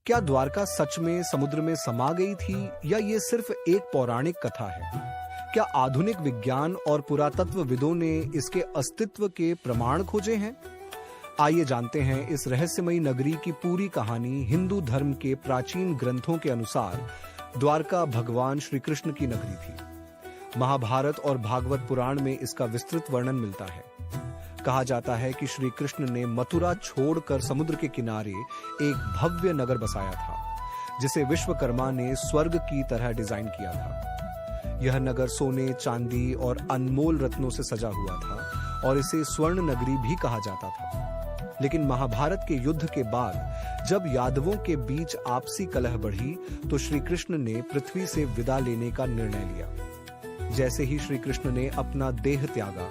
क्या द्वारका सच में समुद्र में समा गई थी या ये सिर्फ एक पौराणिक कथा है? क्या आधुनिक विज्ञान और पुरातत्वविदों ने इसके अस्तित्व के प्रमाण खोजे हैं? आइए जानते हैं इस रहस्यमयी नगरी की पूरी कहानी। हिंदू धर्म के प्राचीन ग्रंथों के अनुसार द्वारका भगवान श्री कृष्ण की नगरी थी। महाभारत और भागवत पुराण में इसका विस्तृत वर्णन मिलता है। कहा जाता है कि श्री कृष्ण ने मथुरा छोड़कर समुद्र के किनारे एक भव्य नगर बसाया था, जिसे विश्वकर्मा ने स्वर्ग की तरह डिजाइन किया था। यह नगर सोने, चांदी और अनमोल रत्नों से सजा हुआ था और इसे स्वर्ण नगरी भी कहा जाता था। लेकिन महाभारत के युद्ध के बाद जब यादवों के बीच आपसी कलह बढ़ी, तो श्री कृष्ण ने पृथ्वी से विदा लेने का निर्णय लिया। जैसे ही श्री कृष्ण ने अपना देह त्यागा,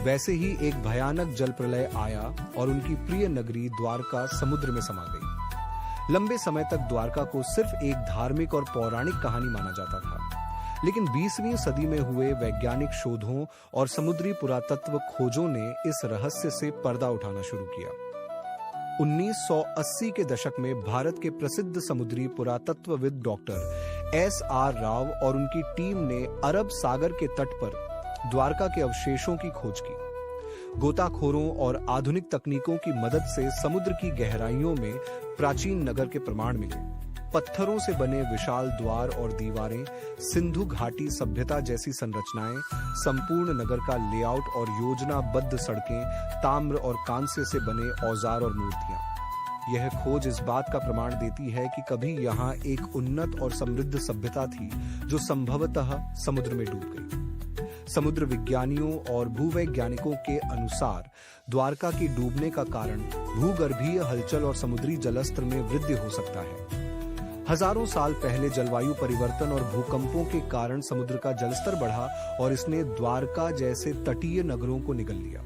वैसे ही एक भयानक जल प्रलय आया और उनकी प्रिय नगरी द्वारका समुद्र में समा गई। लंबे समय तक द्वारका को सिर्फ एक धार्मिक और पौराणिक कहानी माना जाता था, लेकिन 20वीं सदी में हुए वैज्ञानिक शोधों और समुद्री पुरातत्व खोजों ने इस रहस्य से पर्दा उठाना शुरू किया। 1980 के दशक में भारत के प्रसिद्ध समुद्री पुरातत्वविद डॉक्टर S.R. राव और उनकी टीम ने अरब सागर के तट पर द्वारका के अवशेषों की खोज की। गोताखोरों और आधुनिक तकनीकों की मदद से समुद्र की गहराइयों में प्राचीन नगर के प्रमाण मिले। पत्थरों से बने विशाल द्वार और दीवारें, सिंधु घाटी सभ्यता जैसी संरचनाएं, संपूर्ण नगर का लेआउट और योजनाबद्ध सड़कें, ताम्र और कांस्य से बने औजार और मूर्तियां। यह खोज इस बात का प्रमाण देती है कि कभी यहाँ एक उन्नत और समृद्ध सभ्यता थी, जो संभवतः समुद्र में डूब गई। समुद्र विज्ञानियों और भूवैज्ञानिकों के अनुसार द्वारका के डूबने का कारण भूगर्भीय हलचल और समुद्री जलस्तर में वृद्धि हो सकता है। हजारों साल पहले जलवायु परिवर्तन और भूकंपों के कारण समुद्र का जलस्तर बढ़ा और इसने द्वारका जैसे तटीय नगरों को निगल लिया।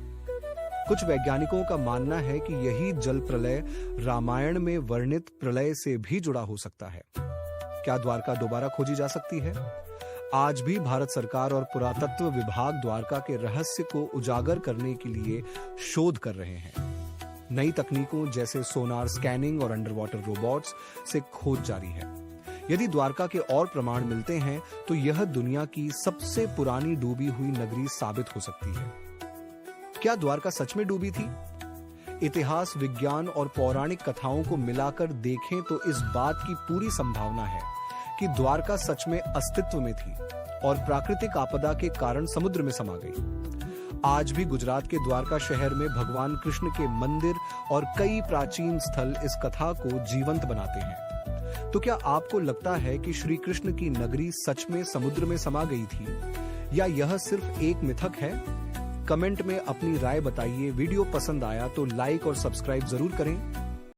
कुछ वैज्ञानिकों का मानना है कि यही जल प्रलय रामायण में वर्णित प्रलय से भी जुड़ा हो सकता है। क्या द्वारका दोबारा खोजी जा सकती है? आज भी भारत सरकार और पुरातत्व विभाग द्वारका के रहस्य को उजागर करने के लिए शोध कर रहे हैं। नई तकनीकों जैसे सोनार स्कैनिंग और अंडर वाटर रोबोट्स से खोज जारी है। यदि द्वारका के और प्रमाण मिलते हैं, तो यह दुनिया की सबसे पुरानी डूबी हुई नगरी साबित हो सकती है। क्या द्वारका सच में डूबी थी? इतिहास, विज्ञान और पौराणिक कथाओं को मिलाकर देखें तो इस बात की पूरी संभावना है कि द्वारका सच में अस्तित्व में थी और प्राकृतिक आपदा के कारण समुद्र में समा गई। आज भी गुजरात के द्वारका शहर में भगवान कृष्ण के मंदिर और कई प्राचीन स्थल इस कथा को जीवंत बनाते हैं। तो क्या आपको लगता है कि श्री कृष्ण की नगरी सच में समुद्र में समा गई थी, या यह सिर्फ एक मिथक है? कमेंट में अपनी राय बताइए। वीडियो पसंद आया तो लाइक और सब्सक्राइब जरूर करें।